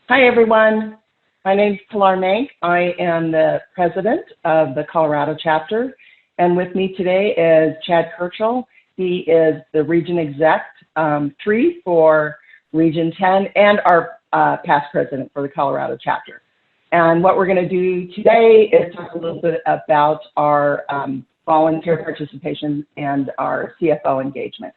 Hi, everyone. My name is Pilar Mank. I am the president of the Colorado chapter. And with me today is Chad Kirchhoff. He is the region exec 3 for Region 10 and our past president for the Colorado chapter. And what we're going to do today is talk a little bit about our volunteer participation and our CFO engagement.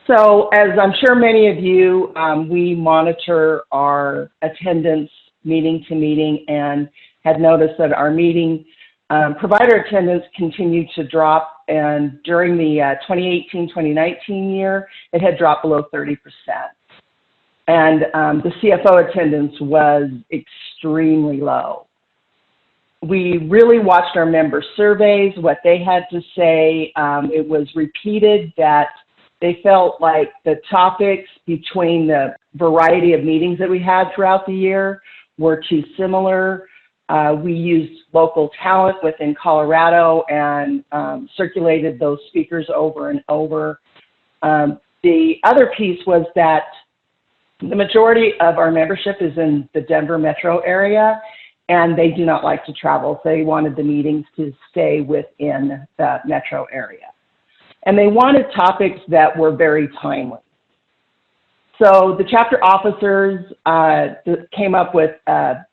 So as I'm sure many of you, we monitor our attendance meeting to meeting and had noticed that our meeting provider attendance continued to drop, and during the 2018-2019 year, it had dropped below 30%. And the CFO attendance was extremely low. We really watched our member surveys, what they had to say. It was repeated that they felt like the topics between the variety of meetings that we had throughout the year were too similar. We used local talent within Colorado and circulated those speakers over and over. The other piece was that the majority of our membership is in the Denver metro area, and they do not like to travel. So they wanted the meetings to stay within the metro area. And they wanted topics that were very timely. So the chapter officers came up with a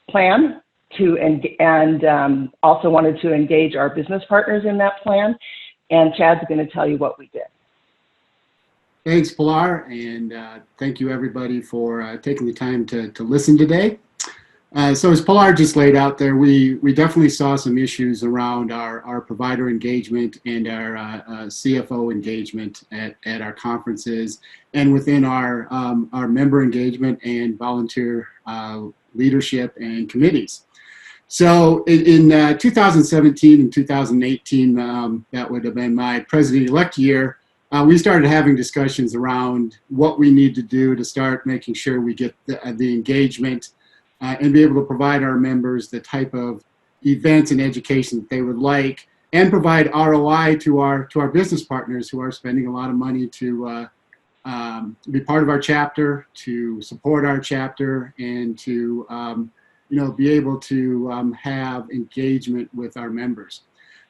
plan to, and also wanted to engage our business partners in that plan. And Chad's going to tell you what we did. Thanks, Pilar, and thank you everybody for taking the time to listen today. So as Pilar just laid out there, we definitely saw some issues around our provider engagement and our CFO engagement at our conferences and within our member engagement and volunteer leadership and committees. So in 2017 and 2018, that would have been my president-elect year, we started having discussions around what we need to do to start making sure we get the engagement and be able to provide our members the type of events and education that they would like, and provide ROI to our business partners who are spending a lot of money to be part of our chapter, to support our chapter, and to be able to have engagement with our members.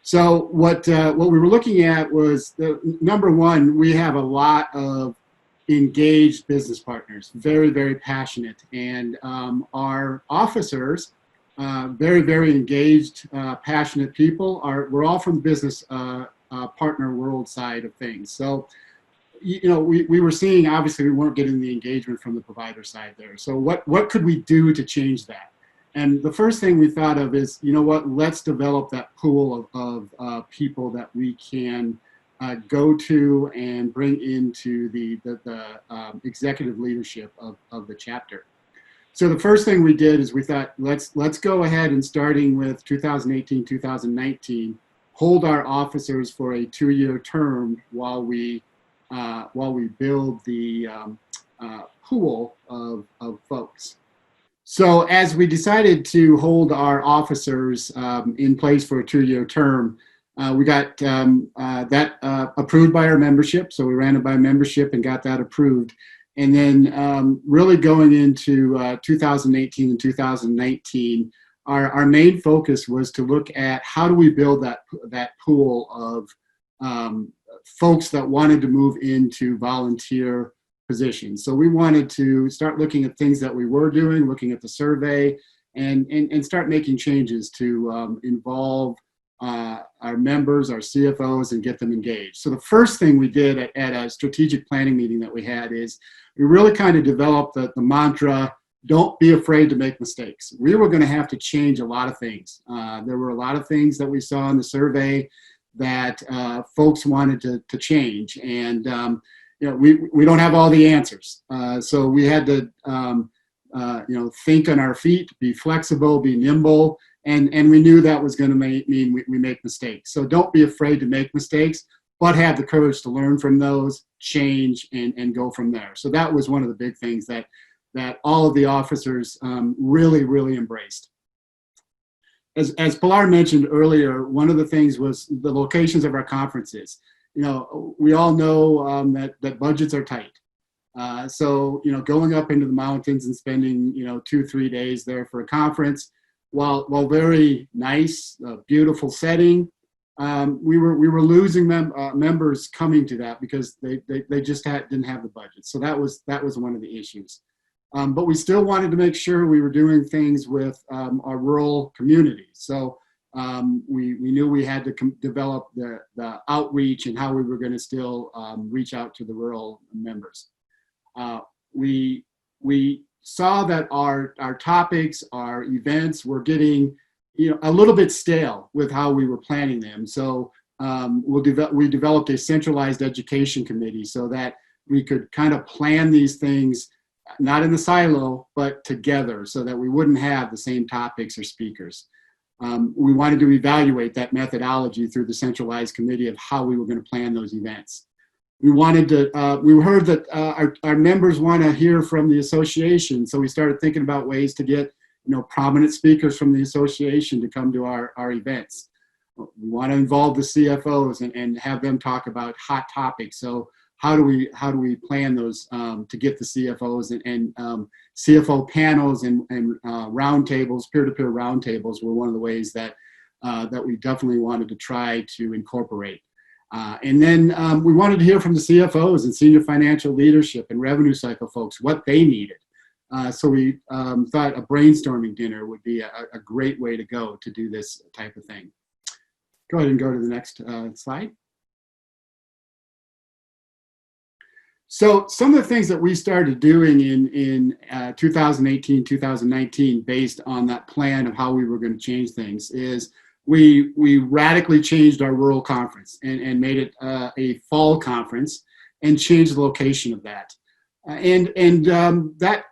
So what we were looking at was number one, we have a lot of engaged business partners, very, very passionate, and our officers, very, very engaged, passionate people. We're all from the business partner world side of things. So, we were seeing, obviously, we weren't getting the engagement from the provider side there. So what could we do to change that? And the first thing we thought of is, let's develop that pool of people that we can go to and bring into the executive leadership of the chapter. So the first thing we did is we thought, let's go ahead and starting with 2018, 2019, hold our officers for a 2-year term while we build the pool of folks. So as we decided to hold our officers in place for a 2-year term, we got that approved by our membership. So we ran it by membership and got that approved. And then really going into 2018 and 2019, our main focus was to look at how do we build that pool of folks that wanted to move into volunteer positions. So we wanted to start looking at things that we were doing, looking at the survey, and start making changes to involve our members, our CFOs, and get them engaged. So the first thing we did at a strategic planning meeting that we had is we really kind of developed the mantra, don't be afraid to make mistakes. We were going to have to change a lot of things. There were a lot of things that we saw in the survey that folks wanted to change. And we don't have all the answers. So we had to think on our feet, be flexible, be nimble, and we knew that was going to mean we make mistakes. So don't be afraid to make mistakes, but have the courage to learn from those, change, and go from there. So that was one of the big things that all of the officers really, really embraced. As Pilar mentioned earlier, one of the things was the locations of our conferences. We all know that budgets are tight. So, going up into the mountains and spending, 2, 3 days there for a conference, while very nice, beautiful setting, we were losing members coming to that because they just didn't have the budget. So that was one of the issues. But we still wanted to make sure we were doing things with our rural communities. So we knew we had to develop the outreach and how we were going to still reach out to the rural members. We saw that our topics, our events were getting a little bit stale with how we were planning them. So we developed a centralized education committee so that we could kind of plan these things, not in the silo, but together, so that we wouldn't have the same topics or speakers. We wanted to evaluate that methodology through the centralized committee of how we were going to plan those events. We wanted to, we heard that our members want to hear from the association, so we started thinking about ways to get prominent speakers from the association to come to our events. We want to involve the CFOs and have them talk about hot topics. So how do we plan those to get the CFOs and CFO panels and roundtables, peer-to-peer roundtables were one of the ways that we definitely wanted to try to incorporate. And then we wanted to hear from the CFOs and senior financial leadership and revenue cycle folks what they needed. So we thought a brainstorming dinner would be a great way to go to do this type of thing. Go ahead and go to the next slide. So some of the things that we started doing in 2018, 2019, based on that plan of how we were going to change things, is we radically changed our rural conference and made it a fall conference and changed the location of that. That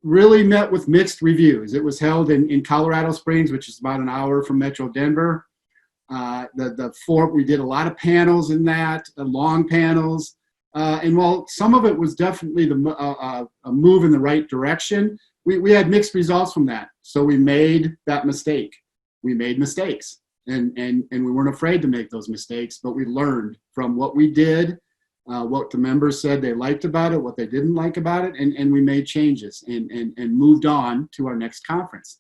really met with mixed reviews. It was held in Colorado Springs, which is about an hour from Metro Denver. We did a lot of panels in that, long panels. And while some of it was definitely a move in the right direction, we had mixed results from that. So we made that mistake. We made mistakes, and we weren't afraid to make those mistakes, but we learned from what we did, what the members said they liked about it, what they didn't like about it, and we made changes and moved on to our next conference.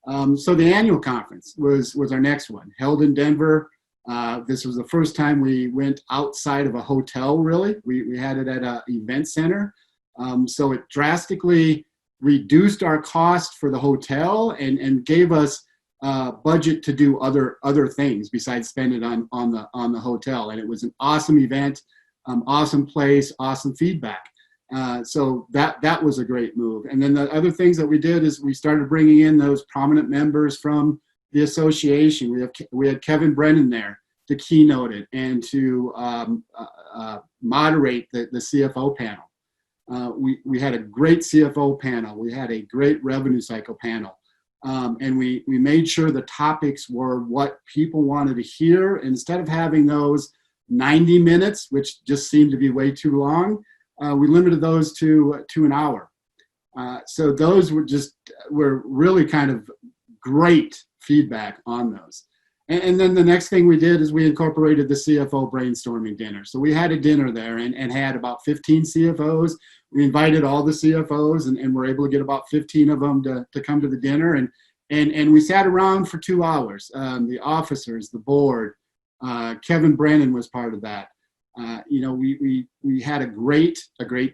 So the annual conference was our next one, held in Denver. This was the first time we went outside of a hotel, really. We had it at an event center. So it drastically reduced our cost for the hotel and gave us budget to do other things besides spend it on the hotel. And it was an awesome event, awesome place, awesome feedback. So that was a great move. And then the other things that we did is we started bringing in those prominent members from the association. We had Kevin Brennan there to keynote it and to moderate the CFO panel. We had a great CFO panel. We had a great revenue cycle panel. And we made sure the topics were what people wanted to hear. Instead of having those 90 minutes, which just seemed to be way too long, we limited those to an hour. So those were really kind of great feedback on those. And then the next thing we did is we incorporated the CFO brainstorming dinner. So we had a dinner there and had about 15 CFOs. We invited all the CFOs and were able to get about 15 of them to come to the dinner. And we sat around for 2 hours. The officers, the board, Kevin Brennan was part of that. We had a great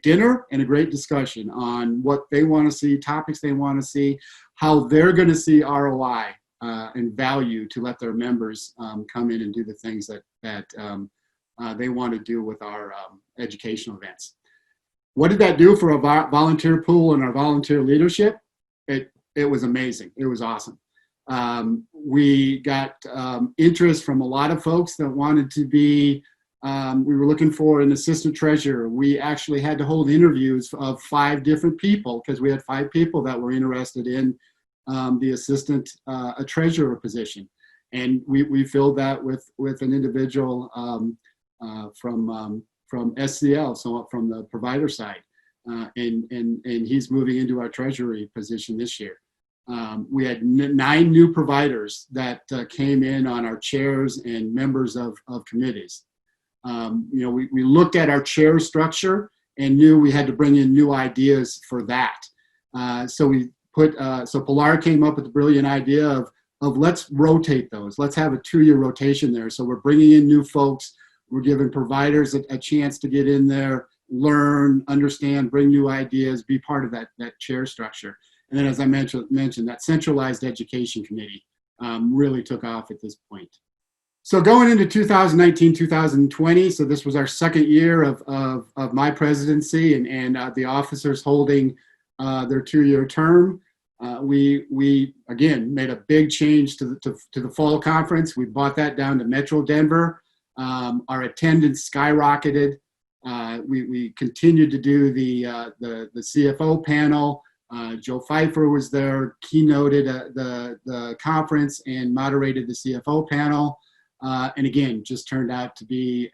dinner and a great discussion on what they want to see, topics they want to see, how they're going to see ROI and value to let their members come in and do the things that they want to do with our educational events. What did that do for a volunteer pool and our volunteer leadership? It was amazing. It was awesome. We got interest from a lot of folks that wanted to be, we were looking for an assistant treasurer. We actually had to hold interviews of 5 different people because we had 5 people that were interested in the assistant treasurer position. And we filled that with an individual from SCL, so from the provider side. And he's moving into our treasury position this year. We had 9 new providers that came in on our chairs and members of committees. We looked at our chair structure and knew we had to bring in new ideas for that. So Pilar came up with the brilliant idea of let's rotate those. Let's have a 2-year rotation there. So we're bringing in new folks. We're giving providers a chance to get in there, learn, understand, bring new ideas, be part of that chair structure. And then, as I mentioned, that centralized education committee really took off at this point. So going into 2019, 2020, so this was our second year of my presidency and the officers holding their 2-year term. We again made a big change to the fall conference. We brought that down to Metro Denver. Our attendance skyrocketed. We continued to do the CFO panel. Joe Pfeiffer was there, keynoted the conference and moderated the CFO panel. And again, just turned out to be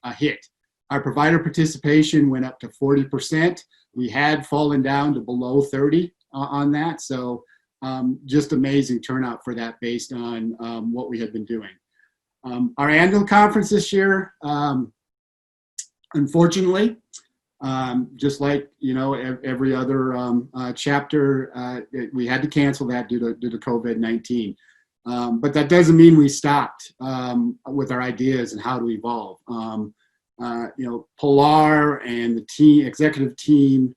a hit. Our provider participation went up to 40%. We had fallen down to below 30 on that. So just amazing turnout for that based on what we had been doing. Our annual conference this year, unfortunately, just like every other chapter, we had to cancel that due to COVID-19. But that doesn't mean we stopped with our ideas and how to evolve. Pilar and the executive team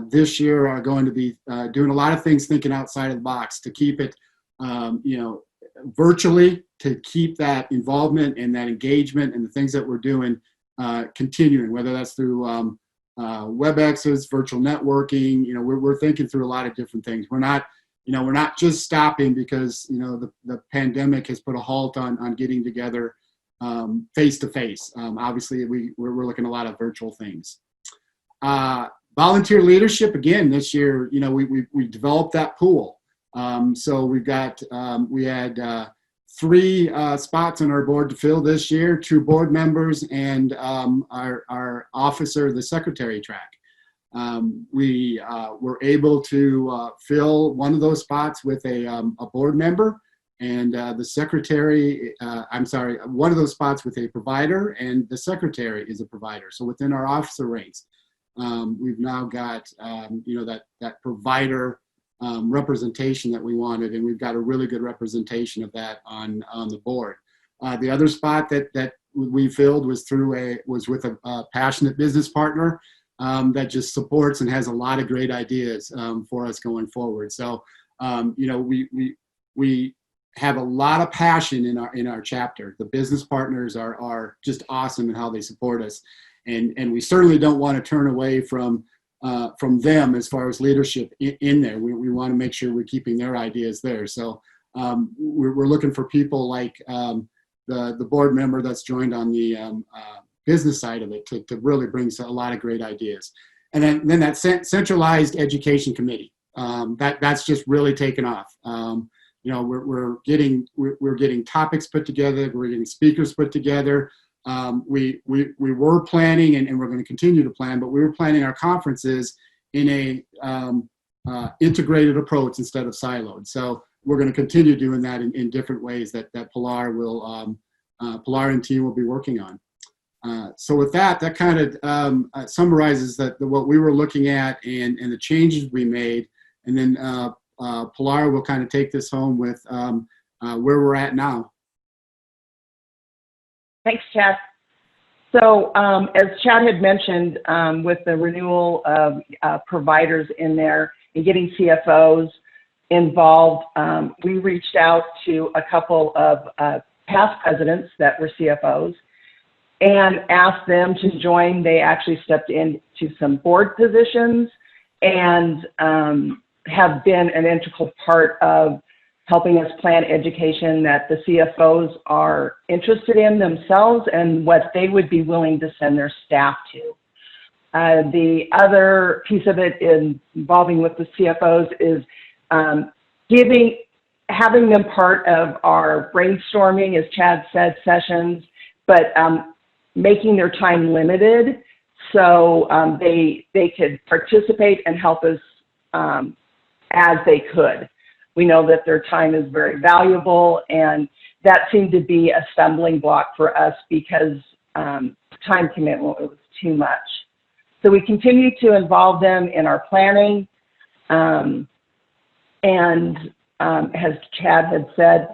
this year are going to be doing a lot of things, thinking outside of the box to keep it, virtually, to keep that involvement and that engagement and the things that we're doing continuing, whether that's through WebExes, virtual networking. We're thinking through a lot of different things. We're not just stopping because the pandemic has put a halt on getting together face to face. Obviously, we're looking at a lot of virtual things. Volunteer leadership, again, this year, we developed that pool. So we had 3 spots on our board to fill this year, 2 board members and our officer, the secretary track. We were able to fill one of those spots with a board member, and the secretary, one of those spots with a provider, and the secretary is a provider. So within our officer ranks, we've now got that provider representation that we wanted, and we've got a really good representation of that on the board. The other spot that we filled was with a passionate business partner that just supports and has a lot of great ideas for us going forward. So we have a lot of passion in our chapter. The business partners are just awesome in how they support us, and we certainly don't want to turn away from them as far as leadership in there. We want to make sure we're keeping their ideas there. So we're looking for people like the board member that's joined on the business side of it to really bring a lot of great ideas. And then that centralized education committee, that's just really taken off. We're getting topics put together. We're getting speakers put together. We were planning, and we're going to continue to plan, but we were planning our conferences in a integrated approach instead of siloed. So we're going to continue doing that in different ways that Pilar and team will be working on. So with that kind of summarizes what we were looking at and the changes we made. And then Pilar will kind of take this home with where we're at now. Thanks, Chad. So as Chad had mentioned, with the renewal of providers in there and getting CFOs involved, we reached out to a couple of past presidents that were CFOs and asked them to join. They actually stepped into some board positions and have been an integral part of helping us plan education that the CFOs are interested in themselves and what they would be willing to send their staff to. The other piece of it involving with the CFOs is having them part of our brainstorming, as Chad said, sessions, but making their time limited so they could participate and help us as they could. We know that their time is very valuable, and that seemed to be a stumbling block for us because time commitment was too much. So we continue to involve them in our planning. As Chad had said,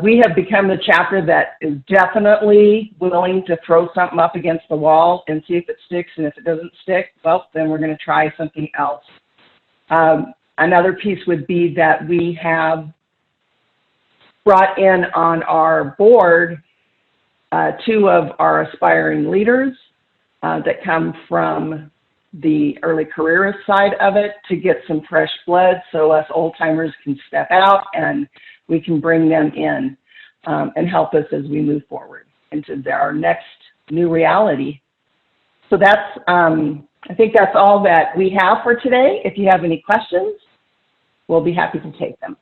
we have become the chapter that is definitely willing to throw something up against the wall and see if it sticks, and if it doesn't stick, well, then we're going to try something else. Another piece would be that we have brought in on our board 2 of our aspiring leaders that come from the early careerist side of it to get some fresh blood, so us old timers can step out and we can bring them in and help us as we move forward into our next new reality. So that's, I think that's all that we have for today. If you have any questions, we'll be happy to take them.